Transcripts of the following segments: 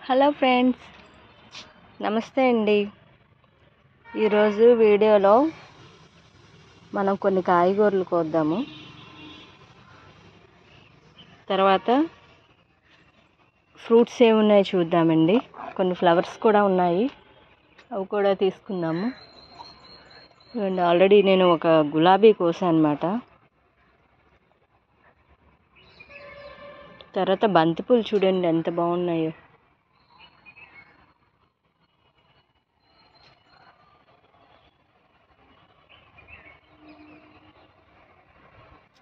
Hello friends, నమస్తే అండి. ఈరోజు వీడియోలో మనం కొన్ని కాయగూరలు కోద్దాము. తర్వాత ఫ్రూట్స్ ఏమున్నాయో చూద్దామండి. కొన్ని ఫ్లవర్స్ కూడా ఉన్నాయి, అవి కూడా తీసుకుందాము. అండ్ ఆల్రెడీ నేను ఒక గులాబీ కోసాను అన్నమాట. తర్వాత బంతిపూలు చూడండి ఎంత బాగున్నాయో.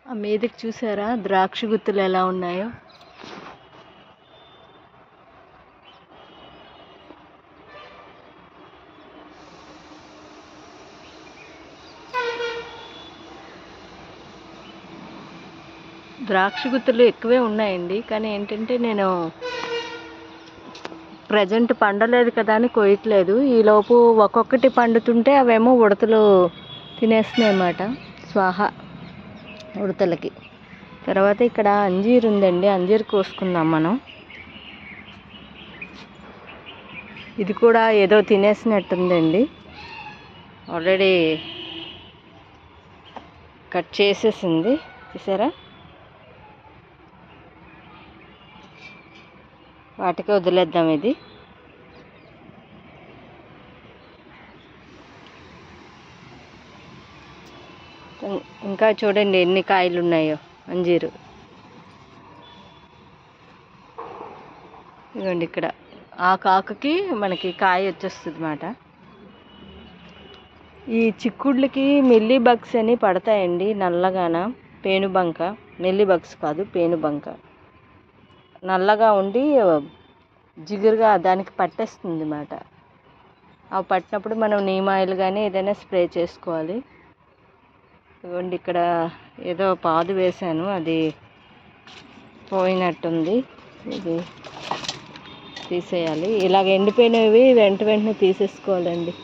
ఆ మీదకి చూసారా ద్రాక్ష గుత్తులు ఎలా ఉన్నాయో. ద్రాక్ష గుత్తులు ఎక్కువే ఉన్నాయండి, కానీ ఏంటంటే నేను ప్రజెంట్ పండలేదు కదా అని కోయట్లేదు. ఈలోపు ఒక్కొక్కటి పండుతుంటే అవేమో ఉడతలు తినేస్తున్నాయి అన్నమాట. స్వాహా ఉడతలకి. తర్వాత ఇక్కడ అంజీర్ ఉందండి, అంజీర్ కోసుకుందాం మనం. ఇది కూడా ఏదో తినేసినట్టుందండి, ఆల్రెడీ కట్ చేసేసింది చూసారా. వాటికే వదిలేద్దాం ఇది. ఇంకా చూడండి ఎన్ని కాయలు ఉన్నాయో అంజీరు. ఇదిగోండి ఇక్కడ ఆకుకి మనకి కాయ వచ్చేస్తుంది అన్నమాట. ఈ చిక్కుళ్ళకి మిల్లీ బగ్స్ అని పడతాయండి నల్లగాన. పేనుబంక, మిల్లీ బగ్స్ కాదు పేనుబంక. నల్లగా ఉండి జిగురుగా దానికి పట్టేస్తుంది అన్నమాట. అవి పట్టినప్పుడు మనం నీమ్ ఆయిల్ కానీ ఏదైనా స్ప్రే చేసుకోవాలి. ఇదిగోండి ఇక్కడ ఏదో పాదు వేశాను, అది పోయినట్టుంది. ఇది తీసేయాలి. ఇలాగ ఎండిపోయినవి వెంటనే తీసేసుకోవాలండి.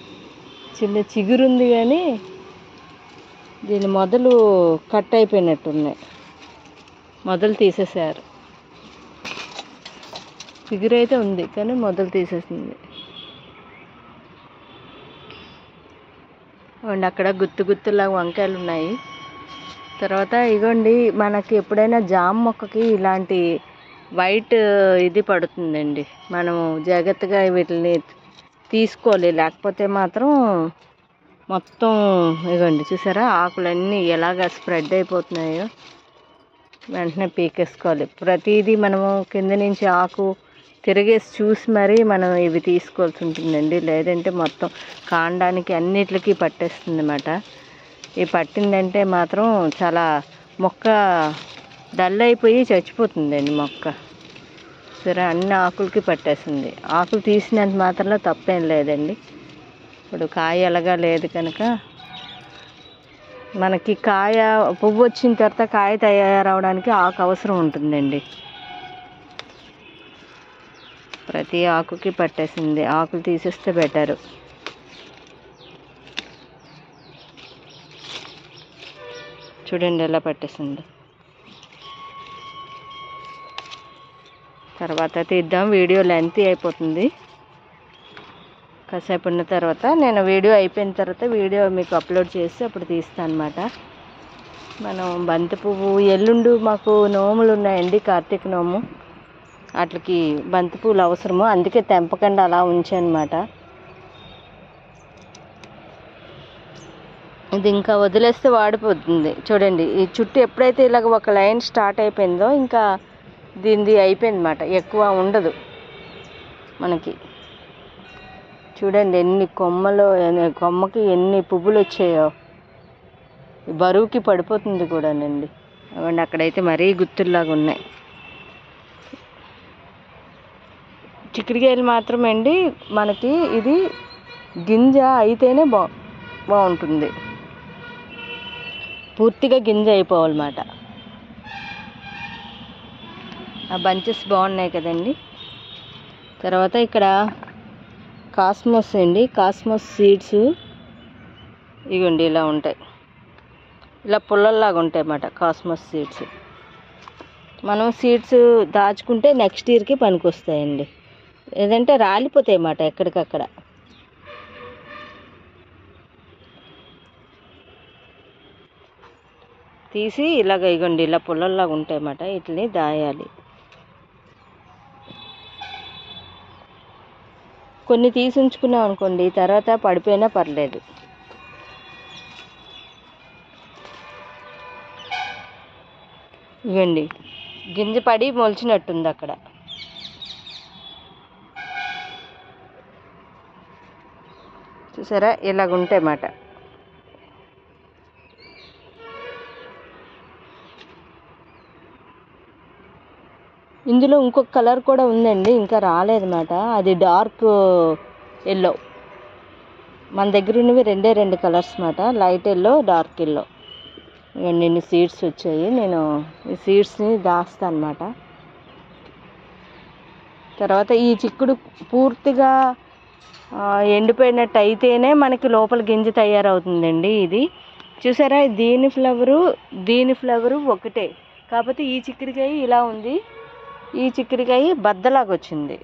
చిన్న చిగురు ఉంది కానీ దీని మొదలు కట్ అయిపోయినట్టున్నాయి. మొదలు తీసేసారు. చిగురు అయితే ఉంది కానీ మొదలు తీసేసింది. అండ్ అక్కడ గుత్తులాగా వంకాయలు ఉన్నాయి. తర్వాత ఇగోండి మనకి ఎప్పుడైనా జామ మొక్కకి ఇలాంటి వైట్ ఇది పడుతుందండి. మనము జాగ్రత్తగా వీటిని తీసుకోవాలి, లేకపోతే మాత్రం మొత్తం ఇగోండి చూసారా ఆకులన్నీ ఎలాగ స్ప్రెడ్ అయిపోతున్నాయో. వెంటనే పీకేసుకోవాలి. ప్రతిదీ మనము కింద నుంచి ఆకు తిరిగేసి చూసి మరీ మనం ఇవి తీసుకోవాల్సి ఉంటుందండి, లేదంటే మొత్తం కాండానికి అన్నిటికీ పట్టేస్తుంది అన్నమాట. ఈ పట్టిందంటే మాత్రం చాలా మొక్క డల్ అయిపోయి చచ్చిపోతుందండి మొక్క. సరే అన్ని ఆకులకి పట్టేసింది. ఆకులు తీసినంత మాత్రంలో తప్పేం లేదండి. ఇప్పుడు కాయ ఎలాగా లేదు కనుక మనకి పువ్వు వచ్చిన తర్వాత కాయ తయారవడానికి ఆకు అవసరం ఉంటుందండి. ప్రతి ఆకుకి పట్టేసింది. ఆకులు తీసేస్తే బెటరు. చూడండి ఎలా పట్టేసింది. తర్వాత తీద్దాం, వీడియో లెంతీ అయిపోతుంది. కాసేపు ఉన్న తర్వాత నేను వీడియో అయిపోయిన తర్వాత వీడియో మీకు అప్లోడ్ చేసి అప్పుడు తీస్తాను అన్నమాట. మనం బంతి పువ్వు ఎల్లుండి మాకు నోములు ఉన్నాయండి, కార్తీక నోము. వాటికి బంతిపూలు అవసరము, అందుకే తెంపకుండా అలా ఉంచానమాట. ఇది ఇంకా వదిలేస్తే వాడిపోతుంది. చూడండి ఈ చుట్టూ ఎప్పుడైతే ఇలాగ ఒక లైన్ స్టార్ట్ అయిపోయిందో ఇంకా దీనిది అయిపోయిందన్నమాట, ఎక్కువ ఉండదు మనకి. చూడండి ఎన్ని కొమ్మకి ఎన్ని పువ్వులు వచ్చాయో. బరువుకి పడిపోతుంది కూడానండి. అవండి అక్కడైతే మరీ గుత్తుల్లాగా ఉన్నాయి. చిక్కుడుకాయలు మాత్రం అండి మనకి ఇది గింజ అయితేనే బాగుంటుంది. పూర్తిగా గింజ అయిపోవాలన్నమాట. ఆ బంచెస్ బాగున్నాయి కదండి. తర్వాత ఇక్కడ కాస్మోస్ అండి, కాస్మోస్ సీడ్స్ ఇవ్వండి ఇలా ఉంటాయి, ఇలా పుల్లల్లాగా ఉంటాయి అన్నమాట కాస్మోస్ సీడ్స్. మనం సీడ్స్ దాచుకుంటే నెక్స్ట్ ఇయర్కి పనికి వస్తాయండి. ఏదంటే రాలిపోతాయి అన్నమాట ఎక్కడికక్కడ. తీసి ఇలాగ ఇగోండి ఇలా పుల్లల్లాగా ఉంటాయన్నమాట. వీటిని దాయాలి. కొన్ని తీసి ఉంచుకున్నాం అనుకోండి, తర్వాత పడిపోయినా పర్లేదు. ఇవ్వండి గింజ పడి మొలిచినట్టుంది అక్కడ. చూసారా ఇలాగ ఉంటాయన్నమాట. ఇందులో ఇంకొక కలర్ కూడా ఉందండి, ఇంకా రాలేదన్నమాట. అది డార్క్ ఎల్లో. మన దగ్గర ఉన్నవి రెండు కలర్స్ అన్నమాట, లైట్ ఎల్లో, డార్క్ ఎల్లో. ఇవన్నీ ఇన్ని సీడ్స్ వచ్చాయి. నేను ఈ సీడ్స్ని దాస్తాను అన్నమాట. తర్వాత ఈ చిక్కుడు పూర్తిగా ఎండిపోయినట్టు అయితేనే మనకి లోపల గింజ తయారవుతుందండి. ఇది చూసారా, దీని ఫ్లవరు ఒకటే, కాకపోతే ఈ చిక్కుడికాయ ఇలా ఉంది, ఈ చిక్కుడికాయ బద్దలాగా వచ్చింది.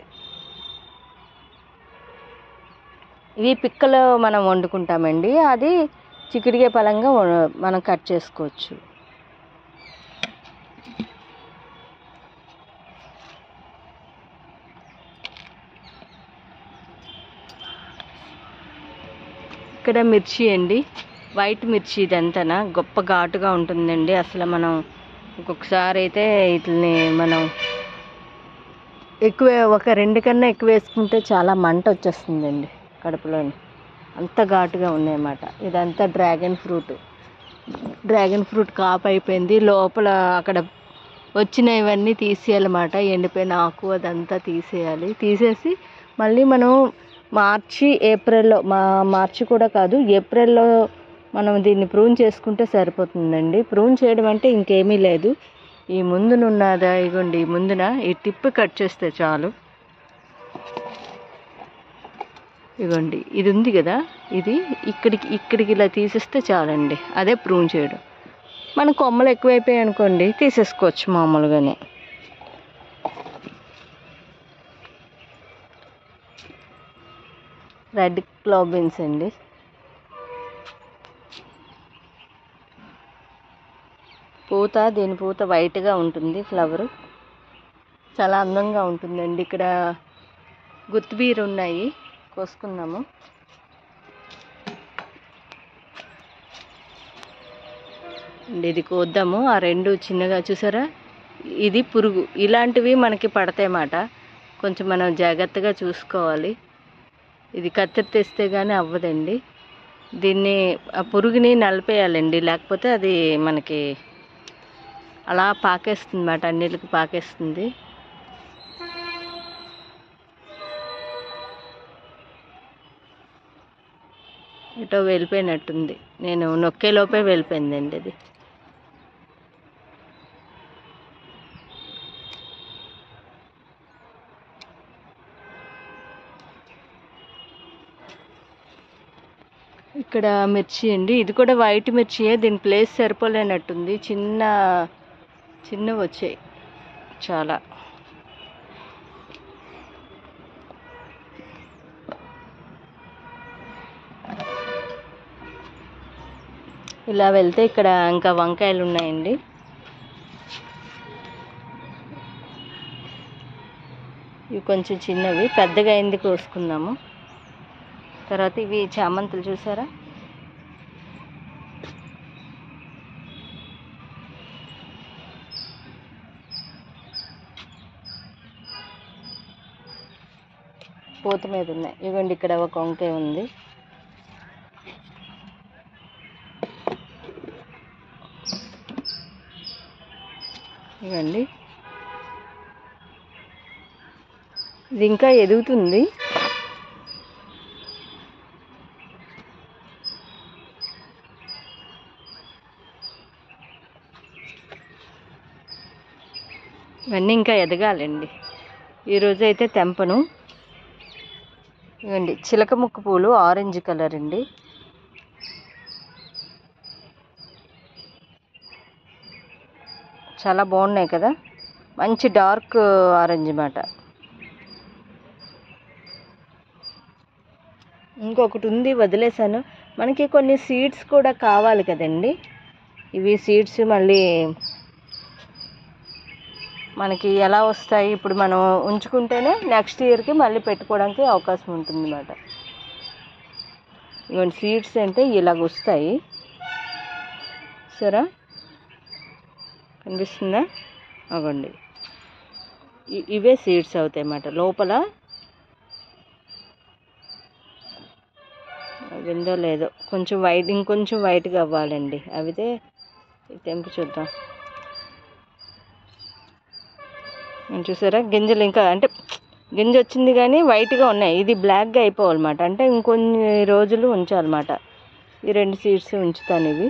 ఇవి పిక్కలు మనం వండుకుంటామండి, అది చిక్కుడికాయ పలంగా మనం కట్ చేసుకోవచ్చు. ఇక్కడ మిర్చి అండి, వైట్ మిర్చి. ఇదంతా గొప్ప ఘాటుగా ఉంటుందండి. అసలు మనం ఒక్కొక్కసారి అయితే వీటిని మనం ఎక్కువ ఒక 2 కన్నా ఎక్కువ వేసుకుంటే చాలా మంట వచ్చేస్తుందండి కడుపులోని, అంత ఘాటుగా ఉన్నాయన్నమాట. ఇదంతా డ్రాగన్ ఫ్రూట్ కాపు అయిపోయింది. లోపల అక్కడ వచ్చిన ఇవన్నీ తీసేయాలన్నమాట. ఎండిపోయిన ఆకు అదంతా తీసేయాలి. తీసేసి మళ్ళీ మనం మార్చి కూడా కాదు, ఏప్రిల్లో మనం దీన్ని ప్రూన్ చేసుకుంటే సరిపోతుందండి. ప్రూన్ చేయడం అంటే ఇంకేమీ లేదు, ఈ ముందునున్నదా ఇగోండి, ఈ ముందున ఈ టిప్ కట్ చేస్తే చాలు. ఇగోండి ఇది ఉంది కదా, ఇది ఇక్కడికి ఇలా తీసేస్తే చాలండి. అదే ప్రూన్ చేయడం. మన కొమ్మలు ఎక్కువైపోయాయి అనుకోండి, తీసేసుకోవచ్చు మామూలుగానే. రెడ్ క్లవ్ బీన్స్ అండి. దీని పూత వైట్గా ఉంటుంది, ఫ్లవరు చాలా అందంగా ఉంటుందండి. ఇక్కడ గుత్తిబీర ఉన్నాయి, కోసుకుందాము. ఇది కోద్దాము. ఆ 2 చిన్నగా చూసారా, ఇది పురుగు. ఇలాంటివి మనకి పడతాయన్నమాట, కొంచెం మనం జాగ్రత్తగా చూసుకోవాలి. ఇది కత్తిరి తెస్తే కానీ అవ్వదండి. దీన్ని ఆ పురుగుని నలిపేయాలండి, లేకపోతే అది మనకి అలా పాకేస్తుంది అన్నమాట, అన్నిటికి పాకేస్తుంది. ఇటో వెళ్ళిపోయినట్టుంది, నేను నొక్కేలోపే వెళ్ళిపోయిందండి అది. ఇక్కడ మిర్చి అండి, ఇది కూడా వైట్ మిర్చియే. దీని ప్లేస్ సరిపోలేనట్టుంది, చిన్నవి వచ్చాయి చాలా. ఇలా వెళ్తే ఇక్కడ ఇంకా వంకాయలు ఉన్నాయండి. ఇవి కొంచెం చిన్నవి, పెద్దగా అయింది కోసుకుందాము. తర్వాత ఇవి చామంతులు చూసారా, పూత మీద ఉన్నాయి. ఇవ్వండి ఇక్కడ ఒక వంకాయ ఉంది. ఇవ్వండి, ఇది ఇంకా ఎదుగుతుంది. ఇవన్నీ ఇంకా ఎదగాలండి, ఈరోజు అయితే తెంపను. ఇవ్వండి చిలక ముక్క పూలు, ఆరెంజ్ కలర్ అండి. చాలా బాగున్నాయి కదా, మంచి డార్క్ ఆరెంజ్ అన్నమాట. ఇంకొకటి ఉంది, వదిలేసాను. మనకి కొన్ని సీడ్స్ కూడా కావాలి కదండి. ఇవి సీడ్స్ మళ్ళీ మనకి ఎలా వస్తాయి, ఇప్పుడు మనం ఉంచుకుంటేనే నెక్స్ట్ ఇయర్కి మళ్ళీ పెట్టుకోవడానికి అవకాశం ఉంటుంది అన్నమాట. ఇవన్నీ సీడ్స్ అంటే ఇలాగ వస్తాయి, సరే కనిపిస్తుందా? అవ్వండి, ఇవే సీడ్స్ అవుతాయి అన్నమాట. లోపల విందో లేదో కొంచెం వైట్, ఇంకొంచెం వైట్గా అవ్వాలండి. అవితే తెంపి చూద్దాం. చూసారా గింజలు ఇంకా అంటే గింజ వచ్చింది కానీ వైట్గా ఉన్నాయి. ఇది బ్లాక్గా అయిపోవాలన్నమాట. అంటే ఇంకొన్ని రోజులు ఉంచాలన్నమాట. ఈ 2 సీడ్స్ ఉంచుతాను. ఇవి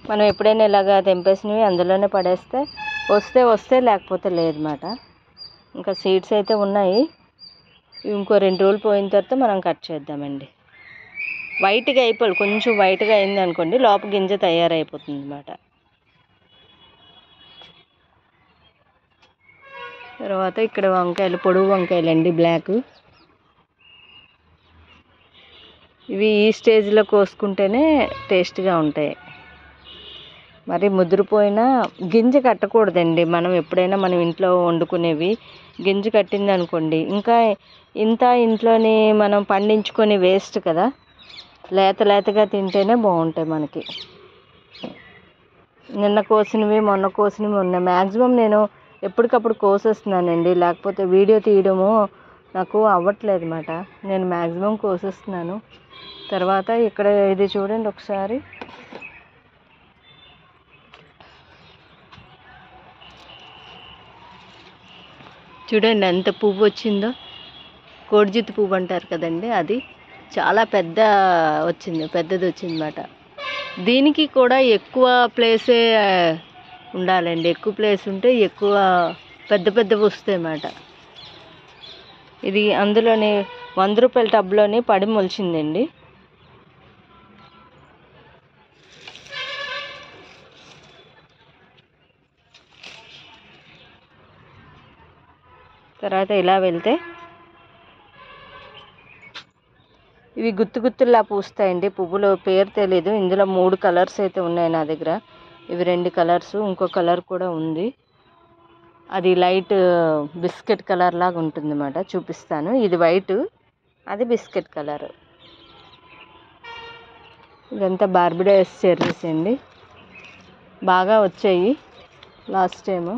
మనం ఎప్పుడైనా ఇలాగా తెంపేసినవి అందులోనే పడేస్తే వస్తే లేకపోతే లేదన్నమాట. ఇంకా సీడ్స్ అయితే ఉన్నాయి. ఇంకో 2 రోజులు పోయిన తర్వాత మనం కట్ చేద్దామండి. వైట్గా అయిపోవాలి, కొంచెం వైట్గా అయింది అనుకోండి, లోపల గింజ తయారైపోతుంది అన్నమాట. తర్వాత ఇక్కడ వంకాయలు, పొడవు వంకాయలు అండి, బ్లాక్. ఇవి ఈ స్టేజ్లో కోసుకుంటేనే టేస్ట్గా ఉంటాయి. మరి ముదిరిపోయినా గింజ కట్టకూడదండి. మనం ఎప్పుడైనా మనం ఇంట్లో వండుకునేవి గింజ కట్టింది అనుకోండి, ఇంకా ఇంత ఇంట్లోని మనం పండించుకొని వేస్ట్ కదా. లేతగా తింటేనే బాగుంటాయి మనకి. నిన్న కోసినవి మొన్న కోసినవి ఉన్నాయి. మ్యాక్సిమం నేను ఎప్పటికప్పుడు కోసేస్తున్నానండి, లేకపోతే వీడియో తీయడము నాకు అవ్వట్లేదు అన్నమాట. నేను మ్యాక్సిమం కోసేస్తున్నాను. తర్వాత ఇక్కడ ఇది చూడండి ఒకసారి, చూడండి ఎంత పువ్వు వచ్చిందో. కోడిజిత్తు పువ్వు అంటారు కదండి, అది చాలా పెద్దది వచ్చిందన్నమాట. దీనికి కూడా ఎక్కువ ప్లేసే ఉండాలండి. ఎక్కువ ప్లేస్ ఉంటే ఎక్కువ పెద్దవి వస్తాయి అన్నమాట. ఇది అందులోని 100 రూపాయల టబ్లోని పడి మొలిచిందండి. తర్వాత ఇలా వెళ్తే ఇవి గుత్తుల్లా పూస్తాయండి. పువ్వులు పేరు తెలీదు. ఇందులో 3 కలర్స్ అయితే ఉన్నాయి నా దగ్గర. ఇవి 2 కలర్స్, ఇంకో కలర్ కూడా ఉంది. అది లైట్ బిస్కెట్ కలర్ లాగా ఉంటుంది అన్నమాట. చూపిస్తాను. ఇది వైట్, అది బిస్కెట్ కలర్. ఇదంతా బార్బిడోస్ చెర్రీస్ అండి, బాగా వచ్చాయి లాస్ట్ టైము.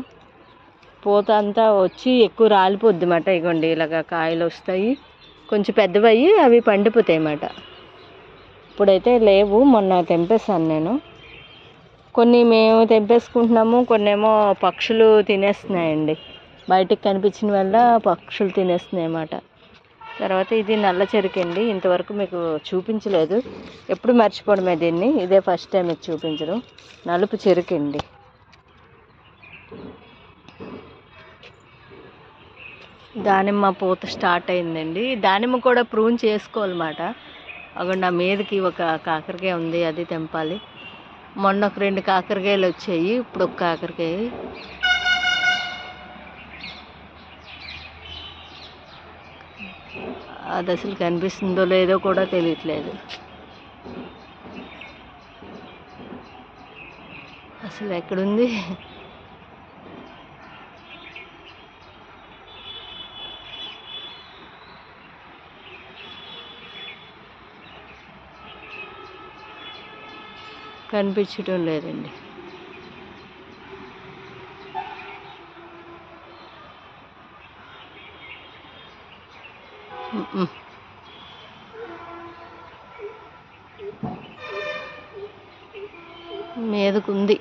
పూత అంతా వచ్చి ఎక్కువ రాలిపోద్ది అన్నమాట. ఇగోండి ఇలాగ కాయలు వస్తాయి, కొంచెం పెద్దవయ్యి అవి పండిపోతాయి అన్నమాట. ఇప్పుడైతే లేవు, మొన్న తెంపేశాను నేను. కొన్ని మేము తెంపేసుకుంటున్నాము, కొన్నేమో పక్షులు తినేస్తున్నాయండి. బయటికి కనిపించిన వల్ల పక్షులు తినేస్తున్నాయి అన్నమాట. తర్వాత ఇది నల్ల చెరుకండి, ఇంతవరకు మీకు చూపించలేదు, ఎప్పుడు మర్చిపోవడమే దీన్ని. ఇదే ఫస్ట్ టైం మీకు చూపించడం. నలుపు చెరుకండి. దానిమ్మ పూత స్టార్ట్ అయిందండి. దానిమ్మ కూడా ప్రూన్ చేసుకోవాలన్నమాట. అక్కడ నా మీదకి ఒక కాకరకాయ ఉంది, అది తెంపాలి. మొన్న ఒక 2 కాకరకాయలు వచ్చాయి, ఇప్పుడు ఒక కాకరకాయ. అది అసలు కనిపిస్తుందో లేదో కూడా తెలియట్లేదు. అసలు ఎక్కడుంది? కనిపించడం లేదండి. మీదకుంది.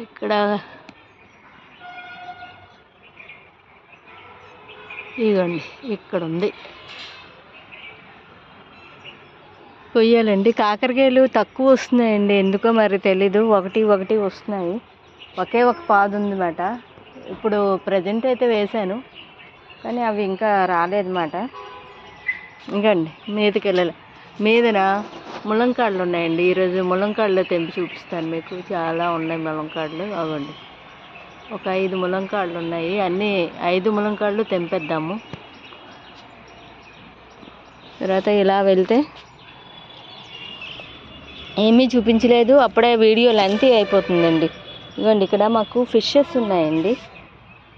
ఇక్కడ ఇదిగోండి, ఇక్కడ ఉంది. కొయ్యాలండి. కాకరకాయలు తక్కువ వస్తున్నాయండి, ఎందుకో మరి తెలీదు. ఒకటి వస్తున్నాయి. ఒకే ఒక పాదు ఉందన్నమాట. ఇప్పుడు ప్రజెంట్ అయితే వేశాను, కానీ అవి ఇంకా రాలేదన్నమాట. ఇంకండి మీదకి వెళ్ళాలి. మీదన ములంకాడలు ఉన్నాయండి. ఈరోజు ములంకాడలు తెంపి చూపిస్తాను మీకు. చాలా ఉన్నాయి ములంకాడలు. అవ్వండి, ఒక 5 ములంకాడలు ఉన్నాయి. అన్నీ 5 ములంకాడలు తెంపేద్దాము. తర్వాత ఇలా వెళ్తే ఏమీ చూపించలేదు, అప్పుడే వీడియో లెంతీ అయిపోతుందండి. ఇదిగోండి, ఇక్కడ మాకు ఫిషెస్ ఉన్నాయండి,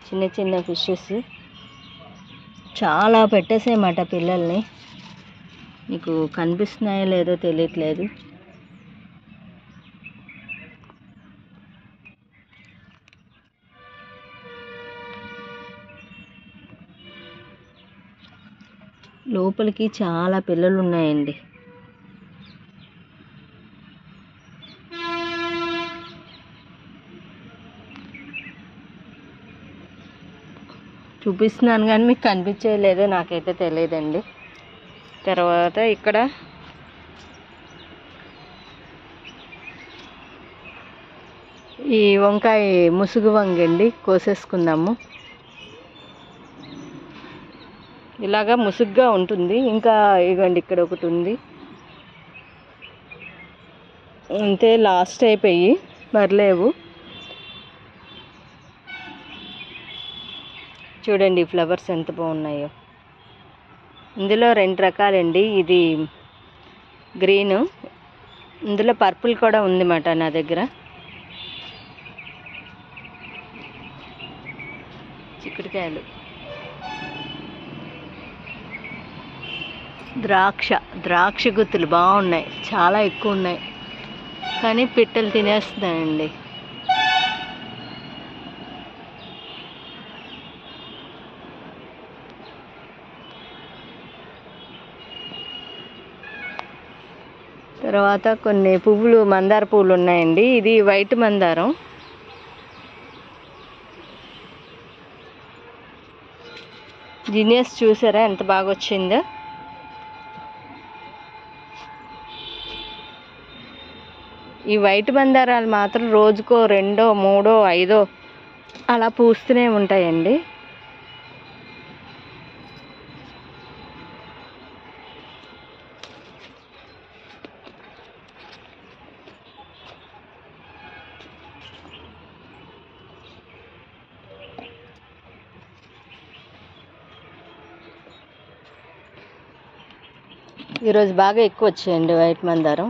చిన్న చిన్న ఫిషెస్. చాలా పెట్టేసాయన్నమాట పిల్లల్ని. మీకు కనిపిస్తున్నాయో లేదో తెలియట్లేదు. లోపలికి చాలా పిల్లలు ఉన్నాయండి. చూపిస్తున్నాను కానీ మీకు కనిపించలేదో నాకైతే తెలియదండి. తర్వాత ఇక్కడ ఈ వంకాయ ముసుగు వంగండి, కోసేసుకుందాము. ఇలాగా ముసుగ్గా ఉంటుంది. ఇంకా ఇగోండి, ఇక్కడ ఒకటి ఉంది. అంతే, లాస్ట్ అయిపోయి మరలేవు. చూడండి ఫ్లవర్స్ ఎంత బాగున్నాయో. ఇందులో 2 రకాలండి. ఇది గ్రీను, ఇందులో పర్పుల్ కూడా ఉందన్నమాట నా దగ్గర. చిక్కుడుకాయలు, ద్రాక్ష గుత్తులు బాగున్నాయి, చాలా ఎక్కువ ఉన్నాయి. కానీ పిట్టలు తినేస్తున్నాయండి. తర్వాత కొన్ని పువ్వులు, మందార పువ్వులు ఉన్నాయండి. ఇది వైట్ మందారం. జీనియస్ చూసారా ఎంత బాగా వచ్చిందో. ఈ వైట్ మందారాలు మాత్రం రోజుకో 2, 3, 5 అలా పూస్తూనే ఉంటాయండి. ఈరోజు బాగా ఎక్కువ వచ్చాయండి వైట్ మందారం.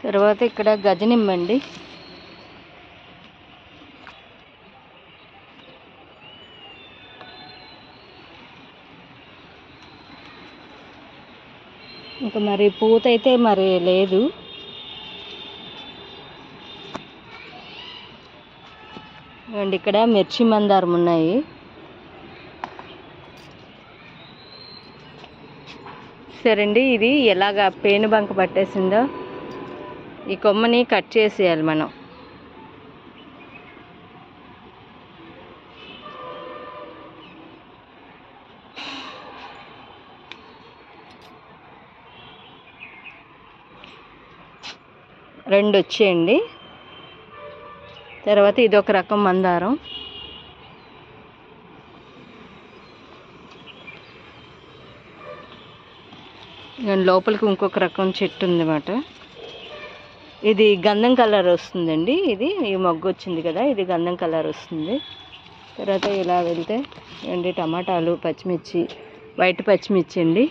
తర్వాత ఇక్కడ గజనిమ్మండి. ఇంకా మరి పూత అయితే మరి లేదు. అండ్ ఇక్కడ మిర్చి మందారం ఉన్నాయి. సరే అండి, ఇది ఎలాగా పేనుబంక పట్టేసిందో ఈ కొమ్మని కట్ చేసేయాలి మనం. రెండు వచ్చేయండి. తర్వాత ఇది ఒక రకం మందారం. లోపలికి ఇంకొక రకం చెట్టు ఉందన్నమాట. ఇది గంధం కలర్ వస్తుందండి. ఇది ఈ మొగ్గు వచ్చింది కదా, ఇది గంధం కలర్ వస్తుంది. తర్వాత ఇలా వెళ్తే అండి టమాటాలు, పచ్చిమిర్చి, వైట్ పచ్చిమిర్చి అండి.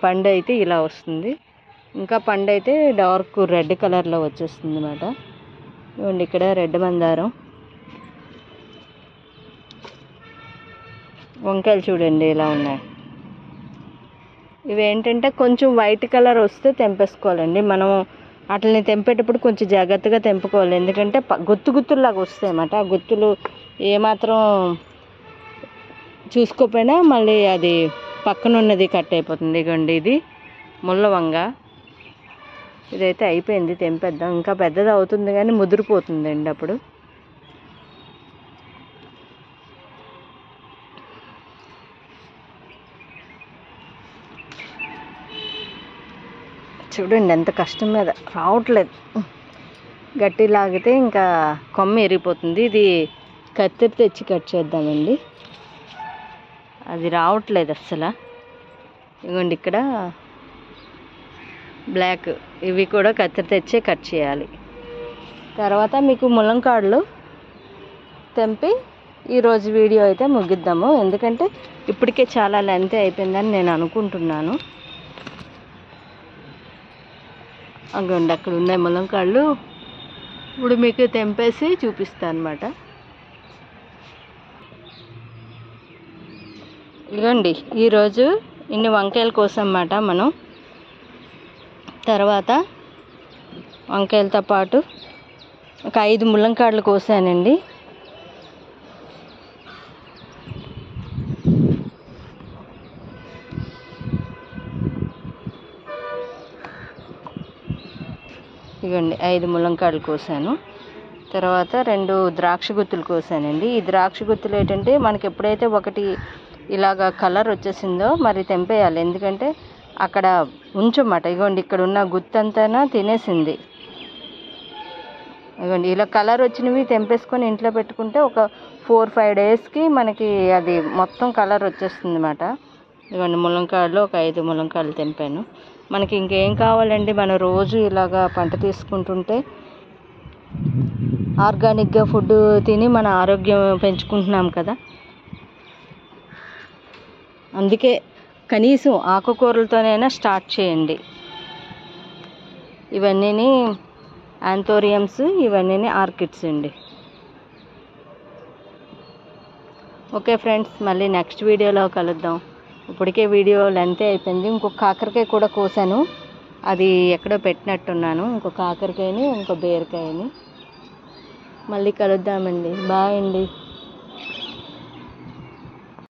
పండు అయితే ఇలా వస్తుంది. ఇంకా పండు అయితే డార్క్ రెడ్ కలర్లో వచ్చేస్తుంది అన్నమాట. ఇవ్వండి ఇక్కడ రెడ్ మందారం. వంకాయలు చూడండి ఇలా ఉన్నాయి. ఇవి ఏంటంటే కొంచెం వైట్ కలర్ వస్తే తెంపేసుకోవాలండి. మనం వాటిని తెంపేటప్పుడు కొంచెం జాగ్రత్తగా తెంపుకోవాలి. ఎందుకంటే గుత్తులాగా వస్తాయి అన్నమాట. ఆ గుత్తులు ఏమాత్రం చూసుకోకపోయినా మళ్ళీ అది పక్కన ఉన్నది కట్ అయిపోతుంది. ఇగోండి ఇది ముళ్ళవంగ. ఇదైతే అయిపోయింది, తెంపేద్దాం. ఇంకా పెద్దది అవుతుంది కానీ ముదిరిపోతుందండి అప్పుడు. చూడండి ఎంత కష్టం మీద రావట్లేదు. గట్టి లాగితే ఇంకా కొమ్మ ఎరిగిపోతుంది. ఇది కత్తిరి తెచ్చి కట్ చేద్దామండి. అది రావట్లేదు అస్సలు. ఇదిగోండి ఇక్కడ బ్లాక్, ఇవి కూడా కత్తిరి తెచ్చే కట్ చేయాలి. తర్వాత మీకు ములంకాడలు తెంపి ఈరోజు వీడియో అయితే ముగిద్దాము. ఎందుకంటే ఇప్పటికే చాలా లెంత్ అయిపోయిందని నేను అనుకుంటున్నాను. అగోండి అక్కడ ఉన్నాయి ములంకాడలు. ఇప్పుడు మీకు తెంపేసి చూపిస్తాను అనమాట. ఇదిగోండి ఈరోజు ఇన్ని వంకాయల కోసం అన్నమాట మనం. తర్వాత వంకాయలతో పాటు ఒక 5 ములంకాడలు కోసానండి. ఇదిగోండి 5 ములంకాడలు కోసాను. తర్వాత 2 ద్రాక్ష గుత్తులు కోసానండి. ఈ ద్రాక్ష గుత్తులు ఏంటంటే మనకి ఎప్పుడైతే ఒకటి ఇలాగా కలర్ వచ్చేసిందో మరి తెంపేయాలి. ఎందుకంటే అక్కడ ఉంచమాట. ఇదిగోండి ఇక్కడ ఉన్న గుత్తంతా తినేసింది. ఇదిగోండి ఇలా కలర్ వచ్చినవి తెంపేసుకొని ఇంట్లో పెట్టుకుంటే ఒక 4-5 డేస్కి మనకి అది మొత్తం కలర్ వచ్చేస్తుంది అన్నమాట. ఇదిగోండి ములంకాడలు ఒక 5 ములంకాడలు తెంపాను. మనకి ఇంకేం కావాలండి, మనం రోజు ఇలాగా పంట తీసుకుంటుంటే ఆర్గానిక్గా ఫుడ్ తిని మన ఆరోగ్యం పెంచుకుంటున్నాం కదా. అందుకే కనీసం ఆకుకూరలతోనైనా స్టార్ట్ చేయండి. ఇవన్నీ యాంథోరియమ్స్, ఇవన్నీ ఆర్కిడ్స్ అండి. ఓకే ఫ్రెండ్స్, మళ్ళీ నెక్స్ట్ వీడియోలో కలుద్దాం. ఇప్పటికే వీడియో లెంత్ అయిపోయింది. ఇంకొక కాకరకాయ కూడా కోసాను, అది ఎక్కడో పెట్టినట్టున్నాను. ఇంకొక కాకరకాయని ఇంకో బీరకాయని. మళ్ళీ కలుద్దామండి. బాయ్ అండి.